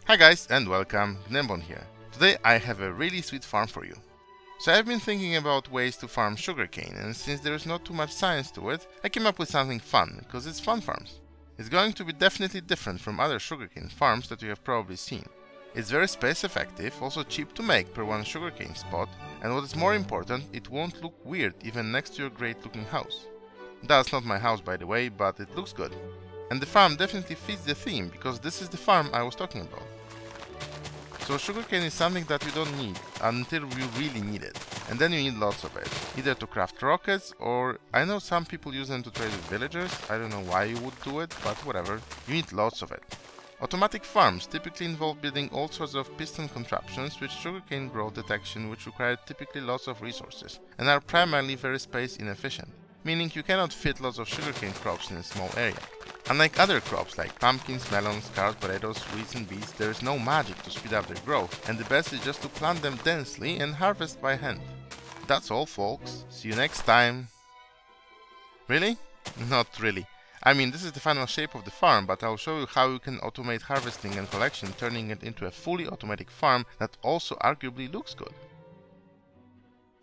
Hi guys and welcome, gnembon here. Today I have a really sweet farm for you. So I've been thinking about ways to farm sugarcane, and since there is not too much science to it, I came up with something fun, because it's fun farms. It's going to be definitely different from other sugarcane farms that you have probably seen. It's very space effective, also cheap to make per one sugarcane spot, and what is more important, it won't look weird even next to your great looking house. That's not my house by the way, but it looks good. And the farm definitely fits the theme, because this is the farm I was talking about. So sugarcane is something that you don't need until you really need it, and then you need lots of it, either to craft rockets, or I know some people use them to trade with villagers. I don't know why you would do it, but whatever, you need lots of it. Automatic farms typically involve building all sorts of piston contraptions with sugarcane growth detection, which require typically lots of resources, and are primarily very space inefficient, meaning you cannot fit lots of sugarcane crops in a small area. Unlike other crops like pumpkins, melons, carrots, potatoes, wheat and beets, there is no magic to speed up their growth, and the best is just to plant them densely and harvest by hand. That's all folks, see you next time. Really? Not really. I mean, this is the final shape of the farm, but I'll show you how you can automate harvesting and collection, turning it into a fully automatic farm that also arguably looks good.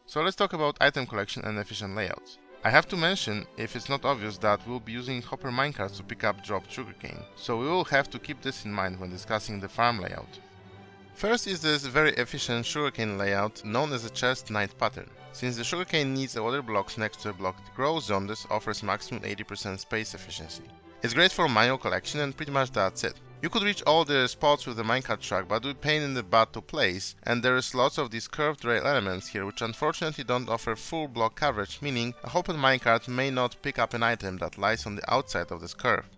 So let's talk about item collection and efficient layouts. I have to mention, if it's not obvious, that we'll be using hopper minecarts to pick up dropped sugarcane, so we will have to keep this in mind when discussing the farm layout. First is this very efficient sugarcane layout known as a chest knight pattern. Since the sugarcane needs other blocks next to a block that grows on, this offers maximum 80% space efficiency. It's great for manual collection and pretty much that's it. You could reach all the spots with the minecart truck, but it would be a pain in the butt to place, and there's lots of these curved rail elements here which unfortunately don't offer full block coverage, meaning a hopper minecart may not pick up an item that lies on the outside of this curve.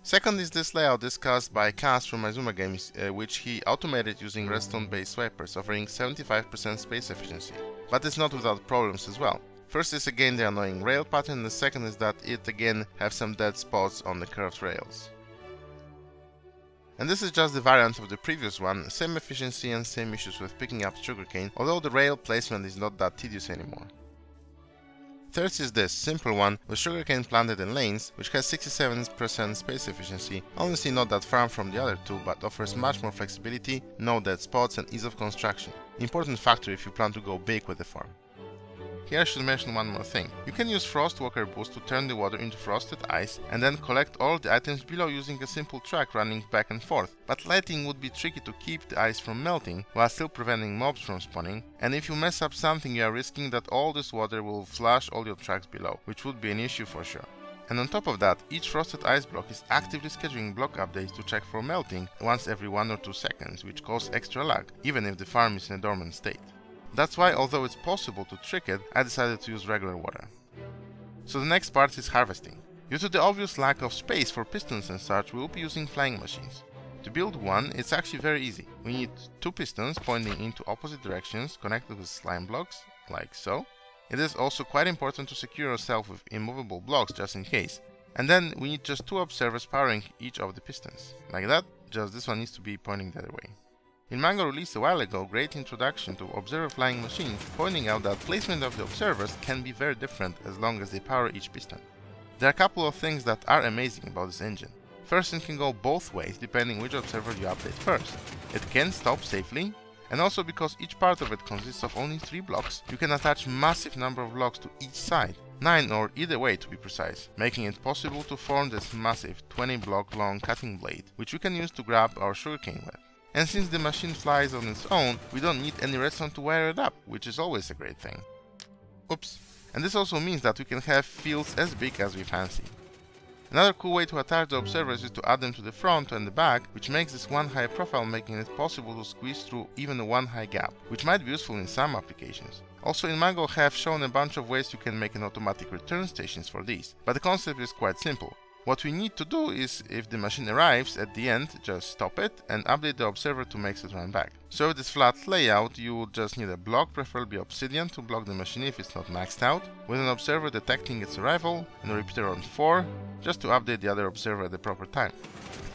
Second is this layout discussed by Kaz from Maizuma games, which he automated using redstone based swipers, offering 75% space efficiency. But it's not without problems as well. First is again the annoying rail pattern, and the second is that it again has some dead spots on the curved rails. And this is just the variant of the previous one, same efficiency and same issues with picking up sugarcane, although the rail placement is not that tedious anymore. Third is this simple one with sugarcane planted in lanes, which has 67% space efficiency, honestly not that far from the other two, but offers much more flexibility, no dead spots and ease of construction. Important factor if you plan to go big with the farm. Here I should mention one more thing. You can use Frostwalker boost to turn the water into frosted ice and then collect all the items below using a simple track running back and forth, but lighting would be tricky to keep the ice from melting while still preventing mobs from spawning, and if you mess up something you are risking that all this water will flush all your tracks below, which would be an issue for sure. And on top of that, each frosted ice block is actively scheduling block updates to check for melting once every 1 or 2 seconds, which causes extra lag, even if the farm is in a dormant state. That's why, although it's possible to trick it, I decided to use regular water. So the next part is harvesting. Due to the obvious lack of space for pistons and such, we will be using flying machines. To build one, it's actually very easy. We need 2 pistons pointing into opposite directions connected with slime blocks, like so. It is also quite important to secure yourself with immovable blocks just in case. And then we need just 2 observers powering each of the pistons. Like that, just this one needs to be pointing the other way. Ilmango released a while ago a great introduction to observer flying machines, pointing out that placement of the observers can be very different as long as they power each piston. There are a couple of things that are amazing about this engine. First, it can go both ways depending which observer you update first. It can stop safely, and also because each part of it consists of only 3 blocks, you can attach massive number of blocks to each side, 9 or either way to be precise, making it possible to form this massive 20 block long cutting blade, which we can use to grab our sugarcane with. And since the machine flies on its own, we don't need any redstone to wire it up, which is always a great thing. Oops. And this also means that we can have fields as big as we fancy. Another cool way to attach the observers is to add them to the front and the back, which makes this one high profile, making it possible to squeeze through even a one high gap, which might be useful in some applications. Also, Ilmango have shown a bunch of ways you can make an automatic return stations for these, but the concept is quite simple. What we need to do is, if the machine arrives at the end, just stop it and update the observer to make it run back. So with this flat layout, you would just need a block, preferably obsidian, to block the machine if it's not maxed out, with an observer detecting its arrival, and a repeater on 4, just to update the other observer at the proper time.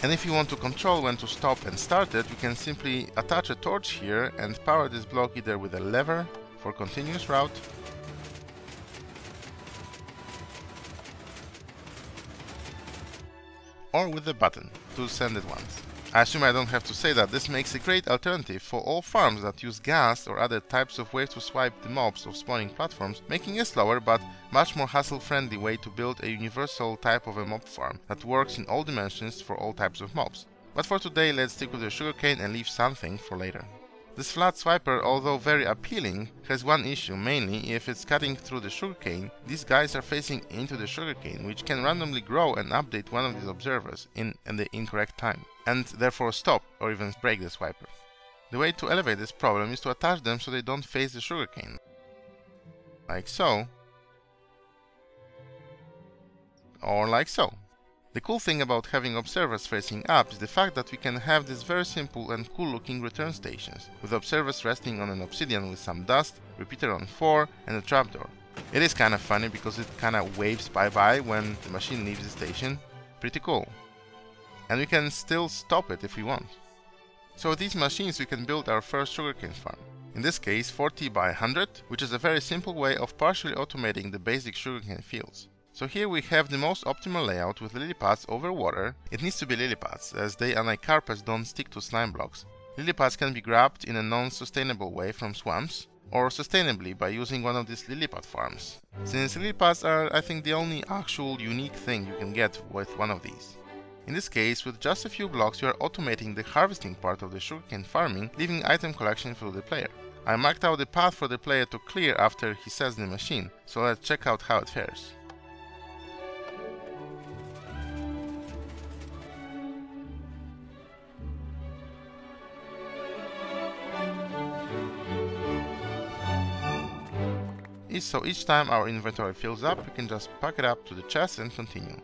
And if you want to control when to stop and start it, you can simply attach a torch here and power this block either with a lever for continuous route, or with the button to send it once. I assume I don't have to say that this makes a great alternative for all farms that use gas or other types of ways to swipe the mobs of spawning platforms, making a slower but much more hassle-friendly way to build a universal type of a mob farm that works in all dimensions for all types of mobs. But for today, let's stick with the sugarcane and leave something for later. This flat swiper, although very appealing, has one issue, mainly if it's cutting through the sugarcane. These guys are facing into the sugarcane, which can randomly grow and update one of these observers in the incorrect time, and therefore stop or even break the swiper. The way to elevate this problem is to attach them so they don't face the sugarcane, like so, or like so. The cool thing about having observers facing up is the fact that we can have these very simple and cool looking return stations, with observers resting on an obsidian with some dust, repeater on 4 and a trapdoor. It is kinda funny because it kinda waves bye bye when the machine leaves the station. Pretty cool. And we can still stop it if we want. So with these machines we can build our first sugarcane farm. In this case 40 by 100, which is a very simple way of partially automating the basic sugarcane fields. So here we have the most optimal layout with lily pads over water. It needs to be lily pads, as they, unlike carpets, don't stick to slime blocks. Lily pads can be grabbed in a non-sustainable way from swamps, or sustainably by using one of these lily pad farms, since lily pads are, I think, the only actual unique thing you can get with one of these. In this case, with just a few blocks you are automating the harvesting part of the sugarcane farming, leaving item collection for the player. I marked out the path for the player to clear after he sets the machine, so let's check out how it fares. So each time our inventory fills up, we can just pack it up to the chest and continue.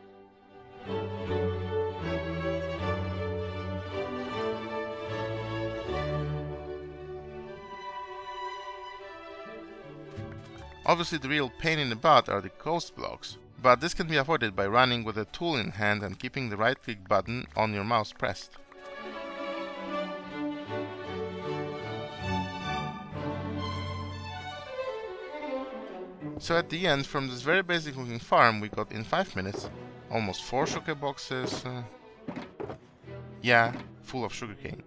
Obviously the real pain in the butt are the coast blocks, but this can be avoided by running with a tool in hand and keeping the right click button on your mouse pressed. So at the end, from this very basic looking farm, we got in 5 minutes almost 4 sugar boxes, yeah, full of sugarcane.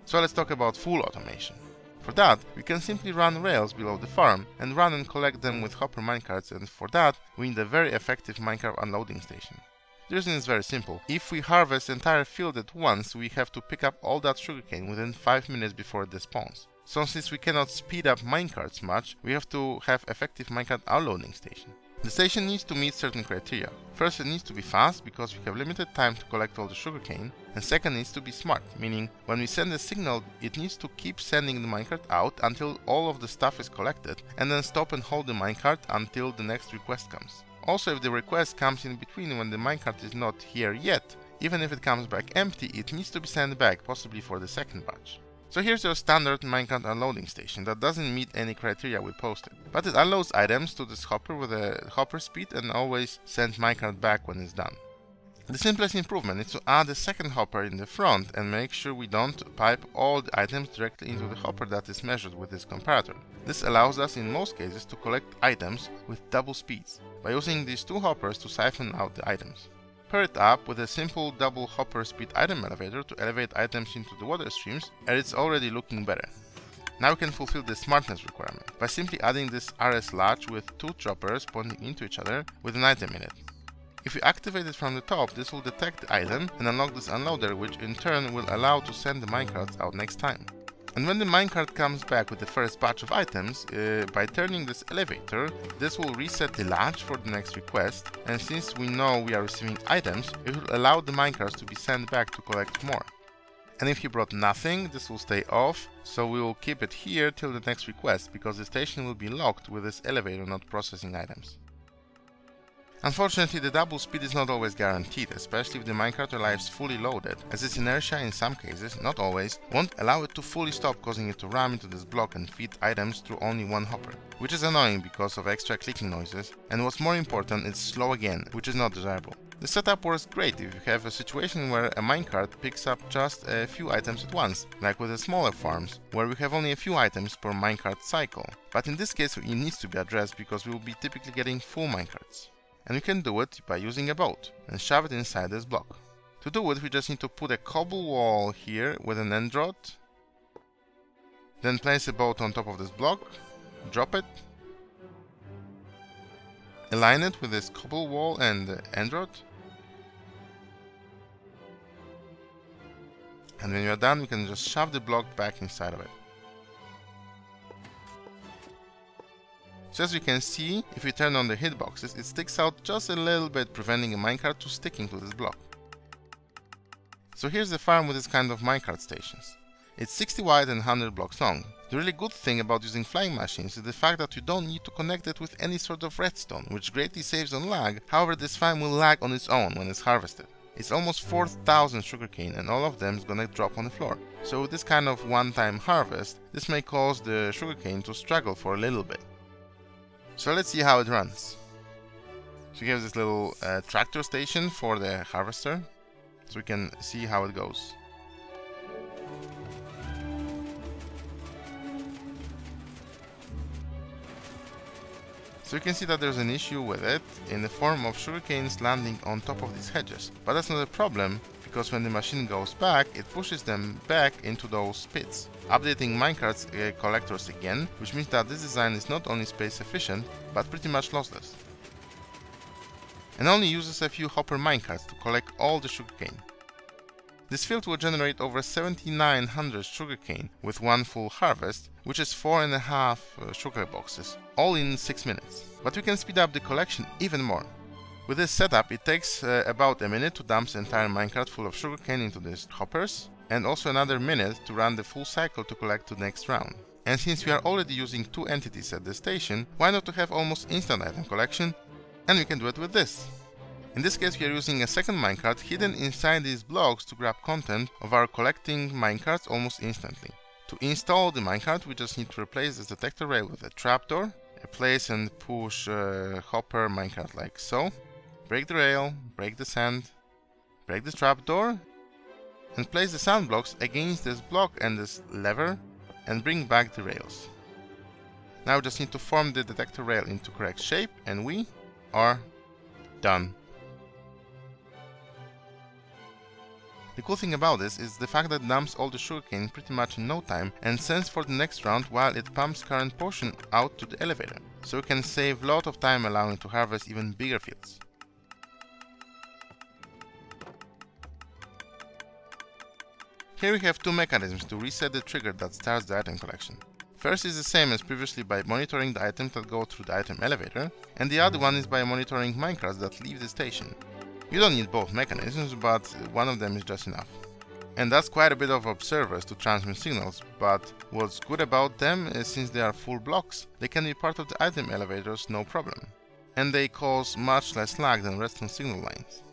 So let's talk about full automation. For that, we can simply run rails below the farm and run and collect them with hopper minecarts, and for that we need a very effective minecart unloading station. The reason is very simple. If we harvest the entire field at once, we have to pick up all that sugarcane within 5 minutes before it despawns. So since we cannot speed up minecarts much, we have to have effective minecart unloading station. The station needs to meet certain criteria. First, it needs to be fast because we have limited time to collect all the sugarcane, and second, it needs to be smart, meaning when we send a signal, it needs to keep sending the minecart out until all of the stuff is collected, and then stop and hold the minecart until the next request comes. Also, if the request comes in between when the minecart is not here yet, even if it comes back empty, it needs to be sent back, possibly for the second batch. So here's your standard minecart unloading station that doesn't meet any criteria we posted, but it unloads items to this hopper with a hopper speed and always sends minecart back when it's done. The simplest improvement is to add a second hopper in the front and make sure we don't pipe all the items directly into the hopper that is measured with this comparator. This allows us in most cases to collect items with double speeds, by using these two hoppers to siphon out the items. Pair it up with a simple double hopper speed item elevator to elevate items into the water streams, and it's already looking better. Now we can fulfill the smartness requirement by simply adding this RS latch with two choppers pointing into each other with an item in it. If we activate it from the top, this will detect the item and unlock this unloader, which in turn will allow to send the minecarts out next time. And when the minecart comes back with the first batch of items, by turning this elevator, this will reset the latch for the next request, and since we know we are receiving items, it will allow the minecarts to be sent back to collect more. And if you brought nothing, this will stay off, so we will keep it here till the next request, because the station will be locked with this elevator not processing items. Unfortunately, the double speed is not always guaranteed, especially if the minecart arrives fully loaded, as its inertia in some cases, not always, won't allow it to fully stop, causing it to ram into this block and feed items through only one hopper, which is annoying because of extra clicking noises, and what's more important, it's slow again, which is not desirable. The setup works great if you have a situation where a minecart picks up just a few items at once, like with the smaller farms, where we have only a few items per minecart cycle. But in this case it needs to be addressed because we will be typically getting full minecarts. And we can do it by using a boat and shove it inside this block. To do it, we just need to put a cobble wall here with an end rod, then place a boat on top of this block, drop it, align it with this cobble wall and the end rod, and when you are done, we can just shove the block back inside of it. So as you can see, if we turn on the hitboxes, it sticks out just a little bit, preventing a minecart to sticking to this block. So here's the farm with this kind of minecart stations. It's 60 wide and 100 blocks long. The really good thing about using flying machines is the fact that you don't need to connect it with any sort of redstone, which greatly saves on lag. However, this farm will lag on its own when it's harvested. It's almost 4,000 sugarcane and all of them is gonna drop on the floor. So with this kind of one-time harvest, this may cause the sugarcane to struggle for a little bit. So let's see how it runs. So we have this little tractor station for the harvester, so we can see how it goes. So you can see that there's an issue with it in the form of sugarcanes landing on top of these hedges. But that's not a problem, because when the machine goes back, it pushes them back into those pits, updating minecarts collectors again, which means that this design is not only space efficient, but pretty much lossless. And only uses a few hopper minecarts to collect all the sugarcane. This field will generate over 7,900 sugarcane with one full harvest, which is 4.5 sugar boxes, all in 6 minutes. But we can speed up the collection even more. With this setup, it takes about a minute to dump the entire minecart full of sugarcane into these hoppers, and also another minute to run the full cycle to collect the next round. And since we are already using 2 entities at the station, why not to have almost instant item collection? And we can do it with this. In this case, we are using a second minecart hidden inside these blocks to grab content of our collecting minecarts almost instantly. To install the minecart, we just need to replace this detector rail with a trapdoor, place and push hopper minecart like so, break the rail, break the sand, break the trapdoor, and place the sand blocks against this block and this lever, and bring back the rails. Now we just need to form the detector rail into correct shape, and we are done. The cool thing about this is the fact that it dumps all the sugarcane pretty much in no time and sends for the next round while it pumps current portion out to the elevator, so we can save a lot of time allowing to harvest even bigger fields. Here we have 2 mechanisms to reset the trigger that starts the item collection. First is the same as previously by monitoring the items that go through the item elevator, and the other one is by monitoring minecarts that leave the station. You don't need both mechanisms, but one of them is just enough. And that's quite a bit of observers to transmit signals, but what's good about them is since they are full blocks, they can be part of the item elevators no problem. And they cause much less lag than redstone signal lines.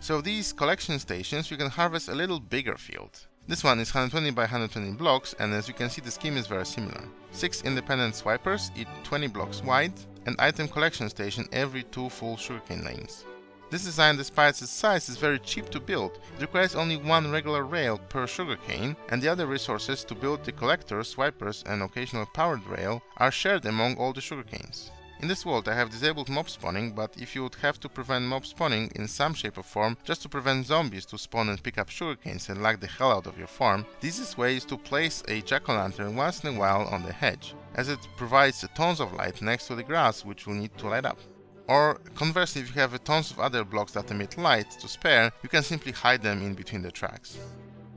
So these collection stations, you can harvest a little bigger field. This one is 120 by 120 blocks, and as you can see the scheme is very similar. 6 independent swipers, each 20 blocks wide, and item collection station every 2 full sugarcane lanes. This design, despite its size, is very cheap to build. It requires only 1 regular rail per sugarcane, and the other resources to build the collectors, swipers and occasional powered rail are shared among all the sugarcanes. In this world I have disabled mob spawning, but if you would have to prevent mob spawning in some shape or form just to prevent zombies to spawn and pick up sugarcanes and lag the hell out of your farm, the easiest way is to place a jack-o'-lantern once in a while on the hedge, as it provides tons of light next to the grass which will need to light up. Or conversely, if you have tons of other blocks that emit light to spare, you can simply hide them in between the tracks.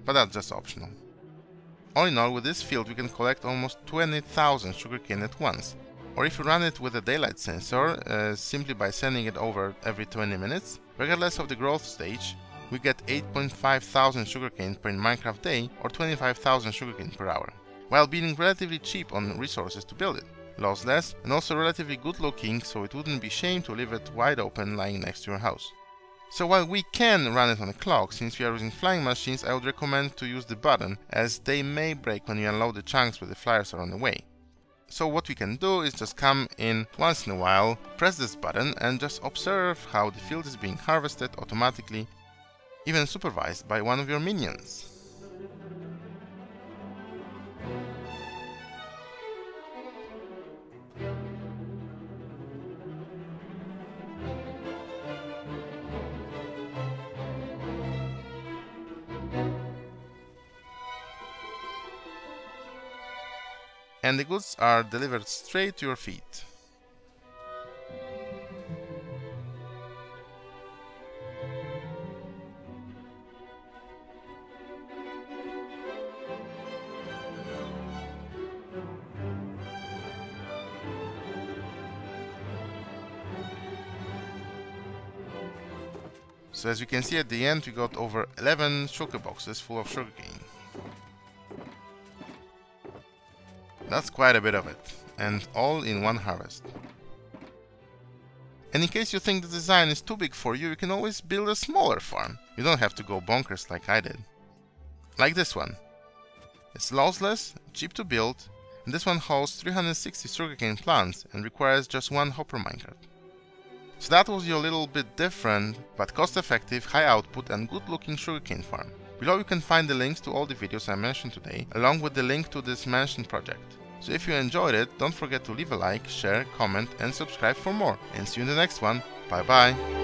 But that's just optional. All in all, with this field we can collect almost 20,000 sugarcane at once. Or if you run it with a daylight sensor, simply by sending it over every 20 minutes, regardless of the growth stage, we get 8.5 thousand sugarcane per Minecraft day or 25,000 sugarcane per hour, while being relatively cheap on resources to build it. Lossless, and also relatively good looking, so it wouldn't be shame to leave it wide open lying next to your house. So while we can run it on a clock, since we are using flying machines, I would recommend to use the button, as they may break when you unload the chunks where the flyers are on the way. So what we can do is just come in once in a while, press this button and just observe how the field is being harvested automatically, even supervised by one of your minions. and the goods are delivered straight to your feet. So as you can see, at the end we got over 11 sugar boxes full of sugarcane. That's quite a bit of it, and all in one harvest. And in case you think the design is too big for you, you can always build a smaller farm. You don't have to go bonkers like I did. Like this one. It's lossless, cheap to build, and this one hosts 360 sugarcane plants and requires just one hopper minecart. So that was your little bit different, but cost-effective, high output and good looking sugarcane farm. Below you can find the links to all the videos I mentioned today, along with the link to this mentioned project. So if you enjoyed it, don't forget to leave a like, share, comment and subscribe for more. And see you in the next one. Bye bye!